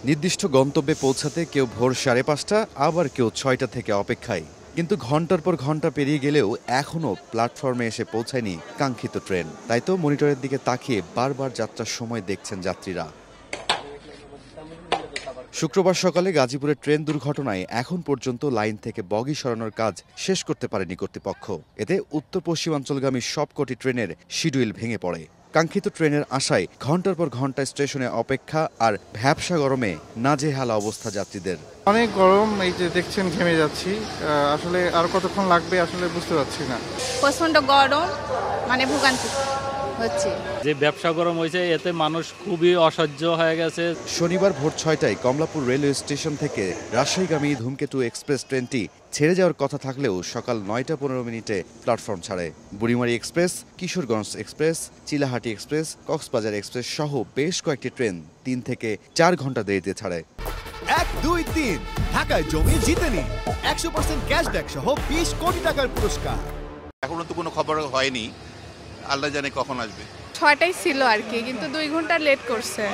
নির্দিষ্ট গন্তব্যে পৌঁছাতে কেউ ভোর 5:30, আবার কেউ 6টা থেকে অপেক্ষায়। কিন্তু ঘন্টার পর ঘন্টা পেরিয়ে গেলেও এখনও প্ল্যাটফর্মে এসে পৌঁছায়নি কাঙ্ক্ষিত ট্রেন। তাই তো মনিটরের দিকে তাকিয়ে বারবার যাত্রার সময় দেখছেন যাত্রীরা। শুক্রবার সকালে গাজীপুরের ট্রেন দুর্ঘটনায় এখন পর্যন্ত লাইন থেকে বগি সরানোর কাজ শেষ করতে পারেনি কর্তৃপক্ষ। এতে উত্তর পশ্চিমাঞ্চলগামী সবকটি ট্রেনের শিডিউল ভেঙে পড়ে। কাঙ্ক্ষিত ট্রেনের আশায় ঘন্টার পর ঘন্টা স্টেশনে অপেক্ষা আর ভ্যাপসা গরমে নাজেহালা অবস্থা যাত্রীদের। অনেক গরম, এই যে দেখছেন ঘেমে যাচ্ছি। আসলে আর কতক্ষণ লাগবে আসলে বুঝতে পারছি না। প্রচন্ড গরম, মানে ভোগান্তি হচ্ছে। যে ব্যবসা গরম হয়েছে এতে মানুষ খুবই অসহ্য হয়ে গেছে। শনিবার ভোর 6টায় কমলাপুর রেলওয়ে স্টেশন থেকে রাজশাহীগামী ধূমকেতু এক্সপ্রেস ট্রেনটি ছেড়ে যাওয়ার কথা থাকলেও সকাল 9টা 15 মিনিটে প্ল্যাটফর্ম ছাড়ে। Burimari express, Kishoreganj express, Chilahati express, Cox's Bazar express সহ বেশ কয়েকটি ট্রেন 3 থেকে 4 ঘন্টা দেরিতে ছাড়ে। 1, 2, 3 ঢাকায় জমি জিতে নিন 100% ক্যাশব্যাক সহ 20 কোটি টাকার পুরস্কার। এখনো তো কোনো খবর হয়নি, আল্লাহ জানে কখন আসবে। 6টায় ছিল আর কি, কিন্তু 2 ঘন্টা লেট করছে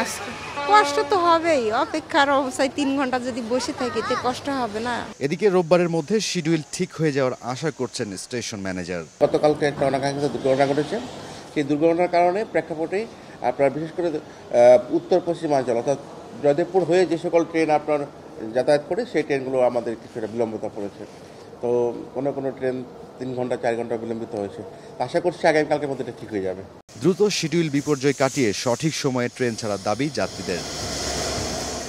আজকে। কষ্ট তো হবেই, অপেক্ষার অবস্থায় 3 ঘন্টা যদি বসে থাকি তে কষ্ট হবে না। এদিকে রোববারের মধ্যে শিডিউল ঠিক হয়ে যাওয়ার আশা করছেন স্টেশন ম্যানেজার। গতকালকে একটা অনাকাঙ্ক্ষিত দুর্ঘটনা ঘটেছে। সেই দুর্ঘটনার কারণে প্রেক্ষাপটে আপনার বিশেষ করে উত্তর পশ্চিমাঞ্চল অর্থাৎ জয়দেবপুর হয়ে যে সকল ট্রেন আপনার যাতায়াত করে সেই ট্রেনগুলো আমাদের কিছুটা বিলম্বিত করেছে। তো কোনো ট্রেন 3 ঘন্টা 4 ঘন্টা বিলম্বিত হয়েছে। আশা করছি আগামীকালকের মধ্যে এটা ঠিক হয়ে যাবে। দ্রুত শিডিউল বিপর্যয় কাটিয়ে সঠিক সময়ে ট্রেন ছাড়ার দাবি যাত্রীদের।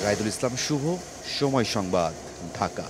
রাইদুল ইসলাম শুভ, সময় সংবাদ, ঢাকা।